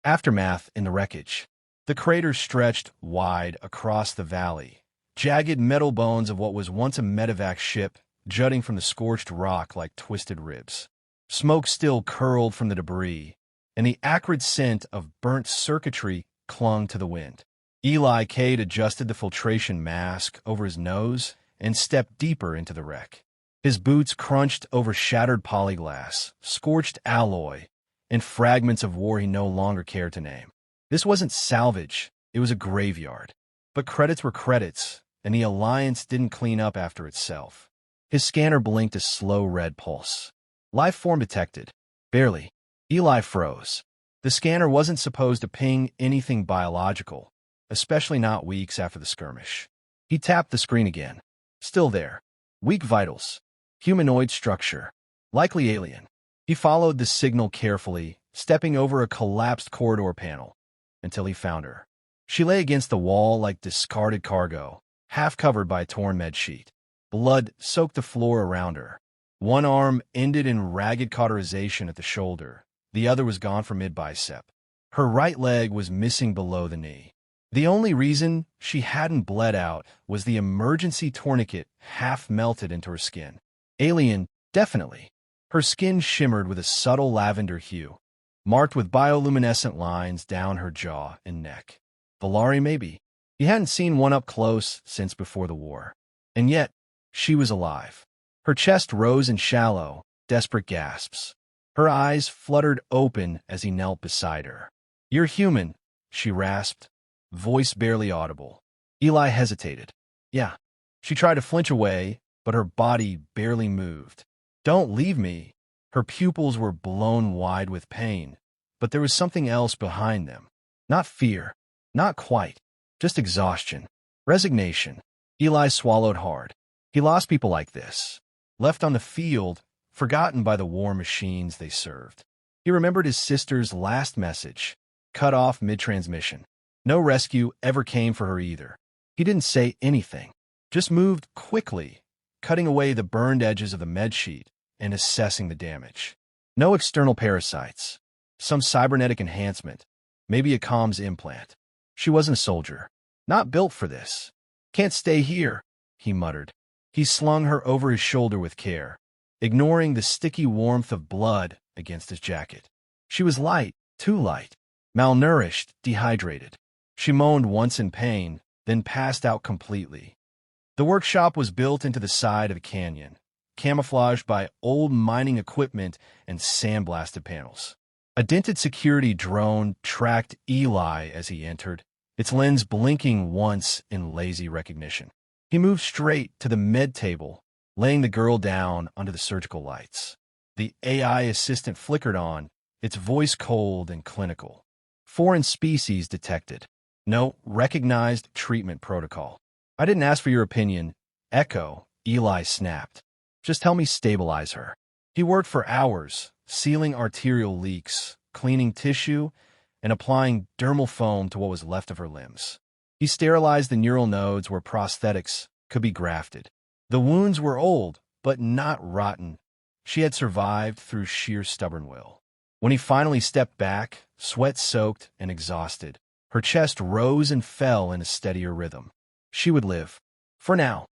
Aftermath in the wreckage. The crater stretched wide across the valley, jagged metal bones of what was once a medevac ship jutting from the scorched rock like twisted ribs. Smoke still curled from the debris, and the acrid scent of burnt circuitry clung to the wind. Eli Kade adjusted the filtration mask over his nose and stepped deeper into the wreck. His boots crunched over shattered polyglass, scorched alloy, and fragments of war he no longer cared to name. This wasn't salvage, it was a graveyard. But credits were credits, and the Alliance didn't clean up after itself. His scanner blinked a slow red pulse. Life form detected. Barely. Eli froze. The scanner wasn't supposed to ping anything biological, especially not weeks after the skirmish. He tapped the screen again. Still there. Weak vitals. Humanoid structure. Likely alien. He followed the signal carefully, stepping over a collapsed corridor panel, until he found her. She lay against the wall like discarded cargo, half covered by a torn med sheet. Blood soaked the floor around her. One arm ended in ragged cauterization at the shoulder. The other was gone from mid-bicep. Her right leg was missing below the knee. The only reason she hadn't bled out was the emergency tourniquet half melted into her skin. Alien, definitely. Her skin shimmered with a subtle lavender hue, marked with bioluminescent lines down her jaw and neck. Valari, maybe. He hadn't seen one up close since before the war. And yet, she was alive. Her chest rose in shallow, desperate gasps. Her eyes fluttered open as he knelt beside her. "You're human," she rasped, voice barely audible. Eli hesitated. "Yeah." She tried to flinch away, but her body barely moved. "Don't leave me." Her pupils were blown wide with pain, but there was something else behind them. Not fear. Not quite. Just exhaustion. Resignation. Eli swallowed hard. He lost people like this. Left on the field, forgotten by the war machines they served. He remembered his sister's last message, cut off mid-transmission. No rescue ever came for her either. He didn't say anything, just moved quickly, cutting away the burned edges of the med sheet and assessing the damage. No external parasites. Some cybernetic enhancement. Maybe a comms implant. She wasn't a soldier. Not built for this. "Can't stay here," he muttered. He slung her over his shoulder with care, ignoring the sticky warmth of blood against his jacket. She was light, too light, malnourished, dehydrated. She moaned once in pain, then passed out completely. The workshop was built into the side of a canyon, camouflaged by old mining equipment and sandblasted panels. A dented security drone tracked Eli as he entered, its lens blinking once in lazy recognition. He moved straight to the med table, laying the girl down under the surgical lights. The AI assistant flickered on, its voice cold and clinical. "Foreign species detected. No recognized treatment protocol." "I didn't ask for your opinion." "Echo," Eli snapped. "Just help me stabilize her." He worked for hours, sealing arterial leaks, cleaning tissue, and applying dermal foam to what was left of her limbs. He sterilized the neural nodes where prosthetics could be grafted. The wounds were old, but not rotten. She had survived through sheer stubborn will. When he finally stepped back, sweat-soaked and exhausted, her chest rose and fell in a steadier rhythm. She would live. For now.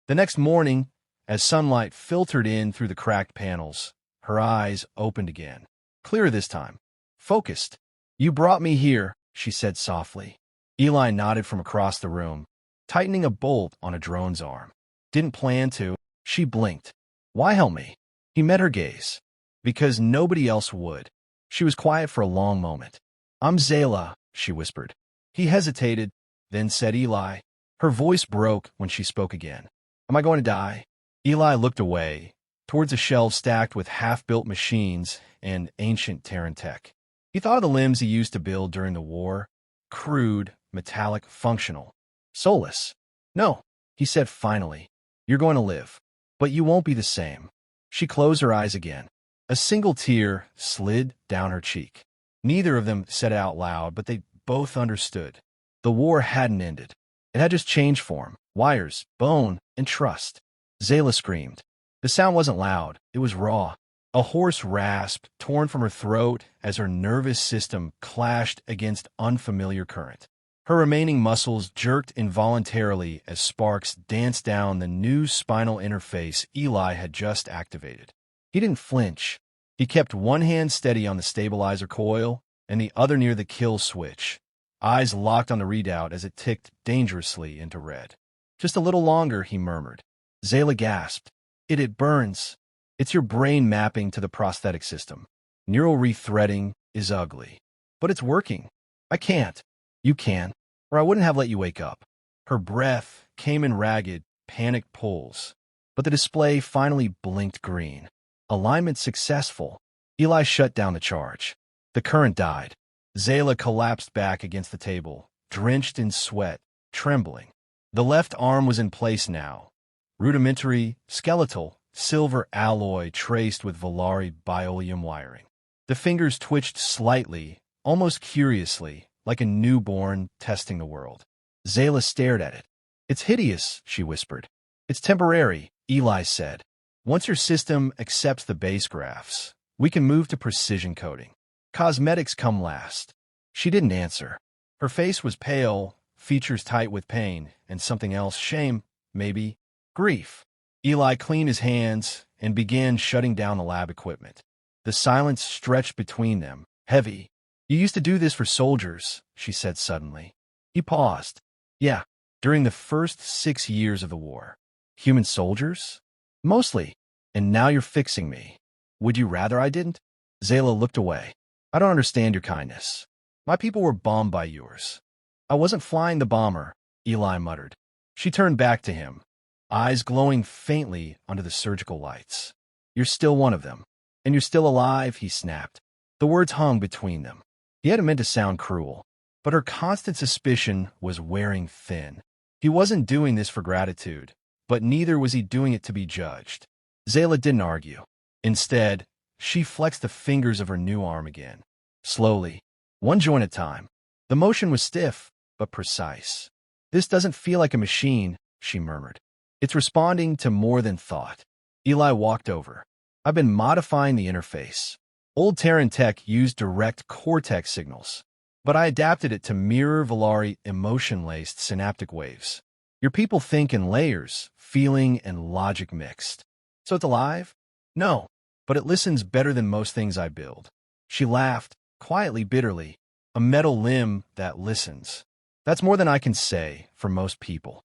The next morning, as sunlight filtered in through the cracked panels, her eyes opened again. Clearer this time. Focused. "You brought me here," she said softly. Eli nodded from across the room, tightening a bolt on a drone's arm. "Didn't plan to." She blinked. "Why help me?" He met her gaze. "Because nobody else would." She was quiet for a long moment. "I'm Zayla," she whispered. He hesitated, then said Eli. Her voice broke when she spoke again. "Am I going to die?" Eli looked away, towards a shelf stacked with half-built machines and ancient Terran tech. He thought of the limbs he used to build during the war. Crude, metallic, functional. Soulless. "No," he said finally. "You're going to live. But you won't be the same." She closed her eyes again. A single tear slid down her cheek. Neither of them said it out loud, but they both understood. The war hadn't ended. It had just changed form, wires, bone, and trust. Zayla screamed. The sound wasn't loud. It was raw. A hoarse rasp torn from her throat as her nervous system clashed against unfamiliar current. Her remaining muscles jerked involuntarily as sparks danced down the new spinal interface Eli had just activated. He didn't flinch. He kept one hand steady on the stabilizer coil and the other near the kill switch, eyes locked on the readout as it ticked dangerously into red. "Just a little longer," he murmured. Zayla gasped. It burns. It's your brain mapping to the prosthetic system. Neural rethreading is ugly. But it's working. I can't. You can, or I wouldn't have let you wake up. Her breath came in ragged, panicked pulls. But the display finally blinked green. Alignment successful. Eli shut down the charge. The current died. Zayla collapsed back against the table, drenched in sweat, trembling. The left arm was in place now. Rudimentary, skeletal, silver alloy traced with Volari bioleum wiring. The fingers twitched slightly, almost curiously, like a newborn testing the world. Zayla stared at it. "It's hideous," she whispered. "It's temporary," Eli said. "Once your system accepts the base graphs, we can move to precision coding. Cosmetics come last." She didn't answer. Her face was pale, features tight with pain, and something else, shame, maybe, grief. Eli cleaned his hands and began shutting down the lab equipment. The silence stretched between them, heavy. "You used to do this for soldiers," she said suddenly. He paused. "Yeah, during the first 6 years of the war. Human soldiers? Mostly. And now you're fixing me. Would you rather I didn't?" Zayla looked away. "I don't understand your kindness. My people were bombed by yours." "I wasn't flying the bomber," Eli muttered. She turned back to him, eyes glowing faintly under the surgical lights. "You're still one of them. And you're still alive," he snapped. The words hung between them. He hadn't meant to sound cruel, but her constant suspicion was wearing thin. He wasn't doing this for gratitude, but neither was he doing it to be judged. Zayla didn't argue. Instead, she flexed the fingers of her new arm again, slowly, one joint at a time. The motion was stiff, but precise. "This doesn't feel like a machine," she murmured. "It's responding to more than thought." Eli walked over. "I've been modifying the interface. Old Terran tech used direct cortex signals, but I adapted it to mirror Volari emotion-laced synaptic waves. Your people think in layers, feeling and logic mixed. So it's alive? No, but it listens better than most things I build." She laughed, quietly, bitterly. "A metal limb that listens. That's more than I can say for most people."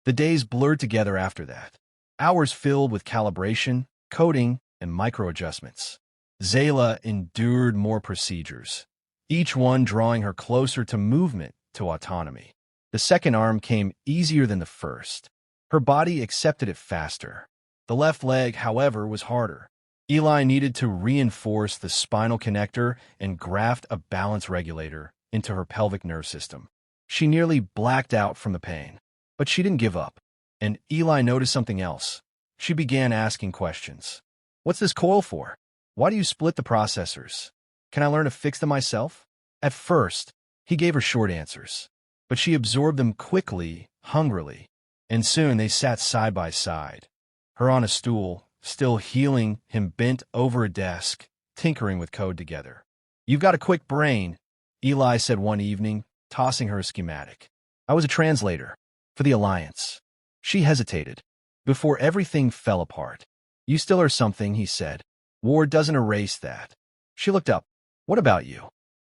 The days blurred together after that. Hours filled with calibration, coding, and micro-adjustments. Zayla endured more procedures, each one drawing her closer to movement, to autonomy. The second arm came easier than the first. Her body accepted it faster. The left leg, however, was harder. Eli needed to reinforce the spinal connector and graft a balance regulator into her pelvic nerve system. She nearly blacked out from the pain, but she didn't give up. And Eli noticed something else. She began asking questions. "What's this coil for? Why do you split the processors? Can I learn to fix them myself?" At first, he gave her short answers, but she absorbed them quickly, hungrily, and soon they sat side by side. Her on a stool, still healing, him bent over a desk, tinkering with code together. "You've got a quick brain," Eli said one evening, tossing her a schematic. "I was a translator for the Alliance." She hesitated, before everything fell apart. "You still are something," he said. "War doesn't erase that." She looked up. "What about you?"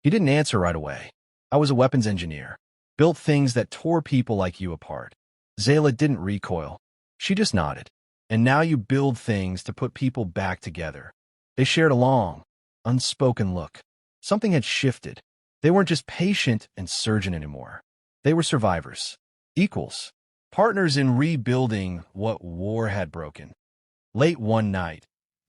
He didn't answer right away. "I was a weapons engineer. Built things that tore people like you apart." Zayla didn't recoil. She just nodded. "And now you build things to put people back together." They shared a long, unspoken look. Something had shifted. They weren't just patient and surgeon anymore. They were survivors, equals, partners in rebuilding what war had broken. Late one night,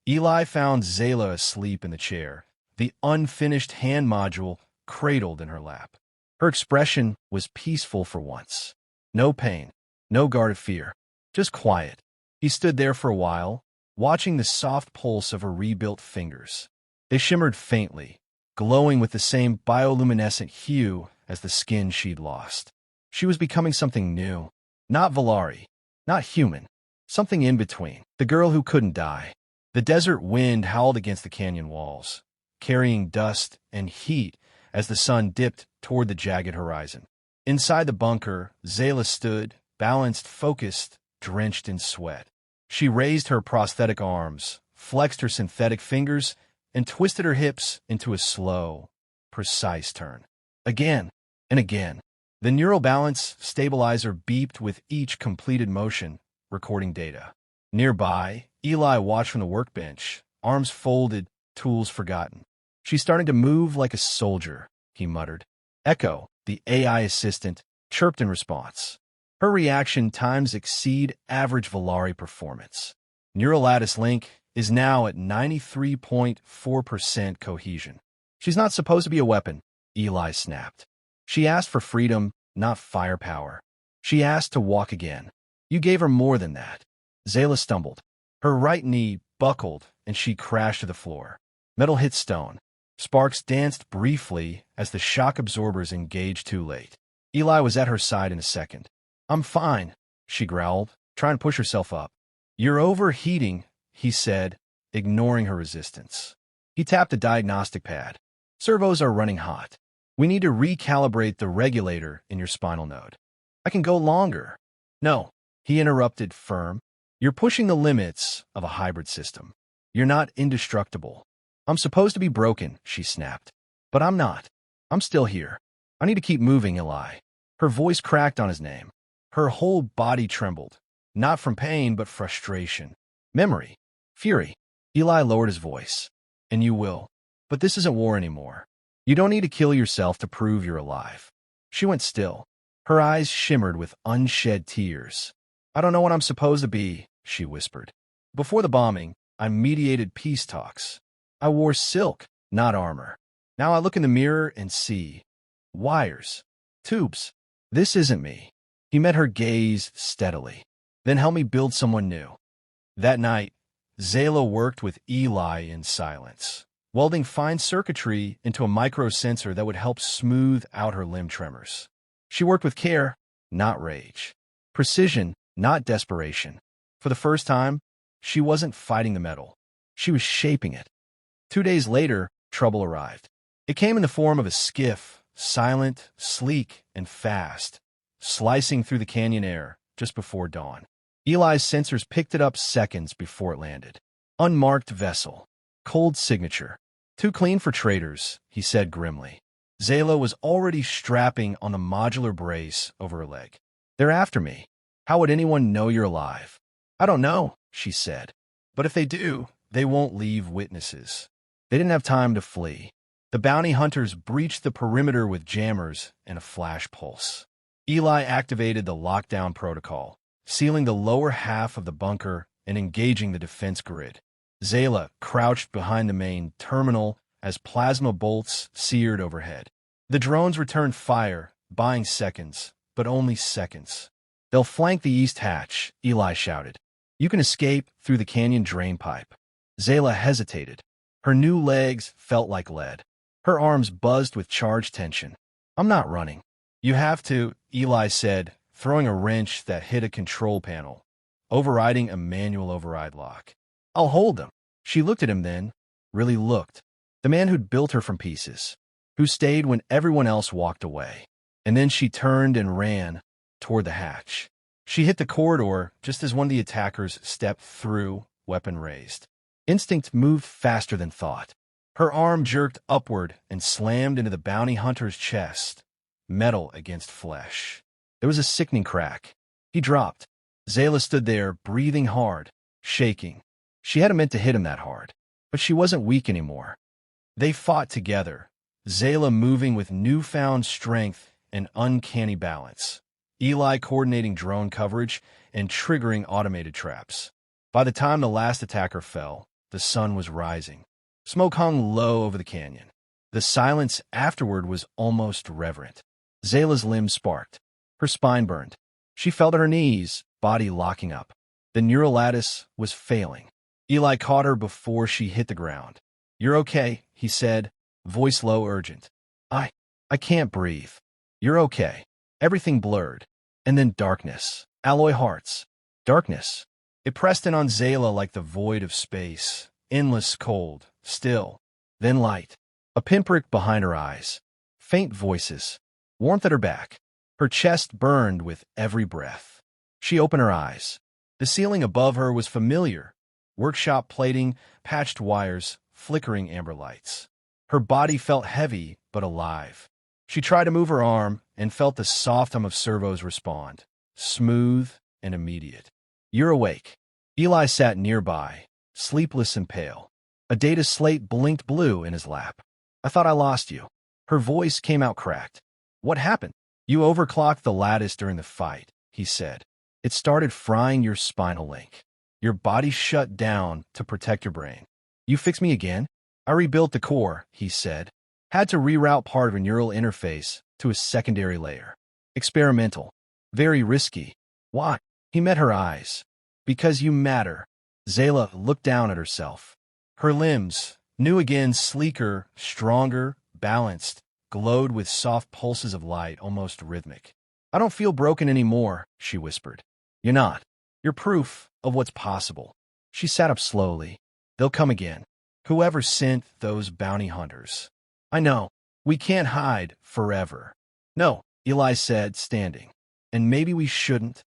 Eli found Zayla asleep in the chair, the unfinished hand module cradled in her lap. Her expression was peaceful for once. No pain, no guard of fear, just quiet. He stood there for a while, watching the soft pulse of her rebuilt fingers. They shimmered faintly, glowing with the same bioluminescent hue as the skin she'd lost. She was becoming something new. Not Volari, not human. Something in between. The girl who couldn't die. The desert wind howled against the canyon walls, carrying dust and heat as the sun dipped toward the jagged horizon. Inside the bunker, Zayla stood, balanced, focused, drenched in sweat. She raised her prosthetic arms, flexed her synthetic fingers, and twisted her hips into a slow, precise turn. Again and again. The neural balance stabilizer beeped with each completed motion, recording data. Nearby, Eli watched from the workbench, arms folded, tools forgotten. "She's starting to move like a soldier," he muttered. Echo, the AI assistant, chirped in response. Her reaction times exceed average Volari performance. Neural lattice link is now at 93.4% cohesion. "She's not supposed to be a weapon," Eli snapped. "She asked for freedom, not firepower. She asked to walk again. You gave her more than that." Zayla stumbled. Her right knee buckled, and she crashed to the floor. Metal hit stone. Sparks danced briefly as the shock absorbers engaged too late. Eli was at her side in a second. "I'm fine," she growled, trying to push herself up. "You're overheating," he said, ignoring her resistance. He tapped the diagnostic pad. "Servos are running hot. We need to recalibrate the regulator in your spinal node." "I can go longer." "No," he interrupted, firm. "You're pushing the limits of a hybrid system. You're not indestructible." "I'm supposed to be broken," she snapped. "But I'm not. I'm still here. I need to keep moving, Eli." Her voice cracked on his name. Her whole body trembled, not from pain but frustration. Memory. Fury. Eli lowered his voice. "And you will. But this isn't war anymore. You don't need to kill yourself to prove you're alive." She went still. Her eyes shimmered with unshed tears. "I don't know what I'm supposed to be," she whispered. "Before the bombing, I mediated peace talks. I wore silk, not armor. Now I look in the mirror and see wires, tubes. This isn't me." He met her gaze steadily. "Then help me build someone new." That night, Zayla worked with Eli in silence, welding fine circuitry into a microsensor that would help smooth out her limb tremors. She worked with care, not rage. Precision, not desperation. For the first time, she wasn't fighting the metal. She was shaping it. 2 days later, trouble arrived. It came in the form of a skiff, silent, sleek, and fast, slicing through the canyon air just before dawn. Eli's sensors picked it up seconds before it landed. Unmarked vessel. Cold signature. "Too clean for traders," he said grimly. Zayla was already strapping on the modular brace over her leg. "They're after me. How would anyone know you're alive?" "I don't know," she said. "But if they do, they won't leave witnesses." They didn't have time to flee. The bounty hunters breached the perimeter with jammers and a flash pulse. Eli activated the lockdown protocol, sealing the lower half of the bunker and engaging the defense grid. Zayla crouched behind the main terminal as plasma bolts seared overhead. The drones returned fire, buying seconds, but only seconds. "They'll flank the east hatch," Eli shouted. "You can escape through the canyon drain pipe." Zayla hesitated. Her new legs felt like lead. Her arms buzzed with charged tension. "I'm not running." "You have to," Eli said, throwing a wrench that hit a control panel, overriding a manual override lock. "I'll hold them." She looked at him then, really looked. The man who'd built her from pieces, who stayed when everyone else walked away. And then she turned and ran toward the hatch. She hit the corridor just as one of the attackers stepped through, weapon raised. Instinct moved faster than thought. Her arm jerked upward and slammed into the bounty hunter's chest, metal against flesh. There was a sickening crack. He dropped. Zayla stood there, breathing hard, shaking. She hadn't meant to hit him that hard, but she wasn't weak anymore. They fought together, Zayla moving with newfound strength and uncanny balance, Eli coordinating drone coverage and triggering automated traps. By the time the last attacker fell, the sun was rising. Smoke hung low over the canyon. The silence afterward was almost reverent. Zayla's limbs sparked. Her spine burned. She fell to her knees, body locking up. The neural lattice was failing. Eli caught her before she hit the ground. "You're okay," he said, voice low, urgent. I can't breathe." "You're okay." Everything blurred. And then darkness. Alloy hearts. Darkness. It pressed in on Zayla like the void of space, endless cold, still, then light. A pinprick behind her eyes. Faint voices. Warmth at her back. Her chest burned with every breath. She opened her eyes. The ceiling above her was familiar. Workshop plating, patched wires, flickering amber lights. Her body felt heavy but alive. She tried to move her arm and felt the soft hum of servos respond. Smooth and immediate. "You're awake." Eli sat nearby, sleepless and pale. A data slate blinked blue in his lap. "I thought I lost you." Her voice came out cracked. "What happened?" "You overclocked the lattice during the fight," he said. "It started frying your spinal link. Your body shut down to protect your brain." "You fixed me again?" "I rebuilt the core," he said. "Had to reroute part of a neural interface to a secondary layer. Experimental. Very risky." "Why?" He met her eyes. "Because you matter." Zayla looked down at herself. Her limbs, new again, sleeker, stronger, balanced, glowed with soft pulses of light, almost rhythmic. "I don't feel broken anymore," she whispered. "You're not. You're proof of what's possible." She sat up slowly. "They'll come again. Whoever sent those bounty hunters. I know. We can't hide forever." "No," Eli said, standing. "And maybe we shouldn't."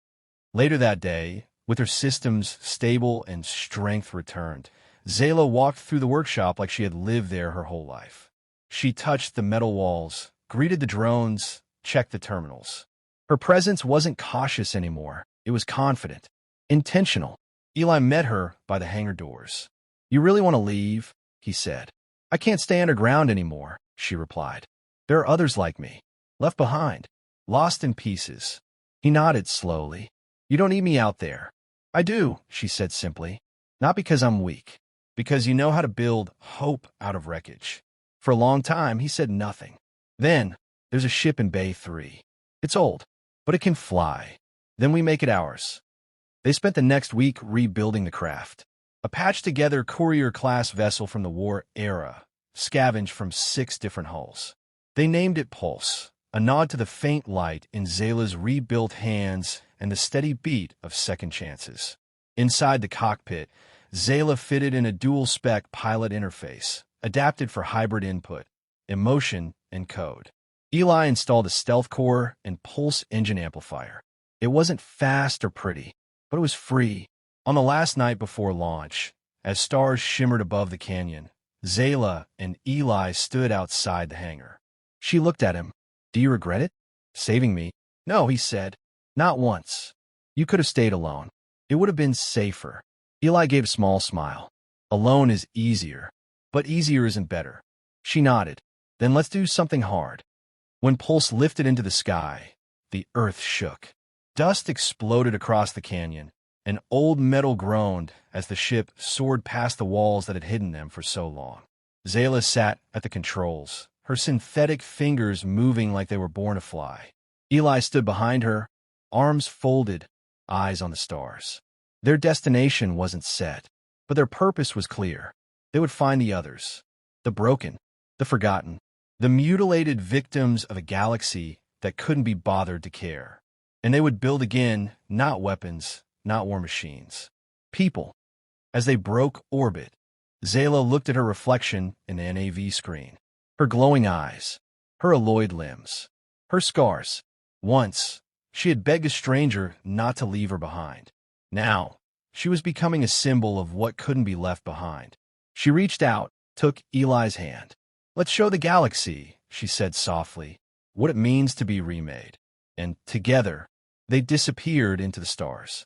Later that day, with her systems stable and strength returned, Zayla walked through the workshop like she had lived there her whole life. She touched the metal walls, greeted the drones, checked the terminals. Her presence wasn't cautious anymore. It was confident, intentional. Eli met her by the hangar doors. "You really want to leave?" he said. "I can't stay underground anymore," she replied. "There are others like me, left behind, lost in pieces." He nodded slowly. "You don't need me out there." "I do," she said simply. "Not because I'm weak. Because you know how to build hope out of wreckage." For a long time, he said nothing. "Then, there's a ship in Bay 3. It's old, but it can fly. Then we make it ours." They spent the next week rebuilding the craft. A patched-together courier-class vessel from the war era, scavenged from 6 different hulls. They named it Pulse, a nod to the faint light in Zayla's rebuilt hands and the steady beat of second chances. Inside the cockpit, Zayla fitted in a dual-spec pilot interface, adapted for hybrid input, emotion, and code. Eli installed a stealth core and pulse engine amplifier. It wasn't fast or pretty, but it was free. On the last night before launch, as stars shimmered above the canyon, Zayla and Eli stood outside the hangar. She looked at him. "Do you regret it? Saving me?" "No," he said. "Not once. You could have stayed alone. It would have been safer." Eli gave a small smile. "Alone is easier, but easier isn't better." She nodded. "Then let's do something hard." When Pulse lifted into the sky, the earth shook. Dust exploded across the canyon. An old metal groaned as the ship soared past the walls that had hidden them for so long. Zayla sat at the controls, her synthetic fingers moving like they were born to fly. Eli stood behind her, arms folded, eyes on the stars. Their destination wasn't set, but their purpose was clear. They would find the others, the broken, the forgotten, the mutilated victims of a galaxy that couldn't be bothered to care. And they would build again, not weapons, not war machines. People. As they broke orbit, Zayla looked at her reflection in the NAV screen. Her glowing eyes, her alloyed limbs, her scars. Once, she had begged a stranger not to leave her behind. Now, she was becoming a symbol of what couldn't be left behind. She reached out, took Eli's hand. "Let's show the galaxy," she said softly, "what it means to be remade." And together, they disappeared into the stars.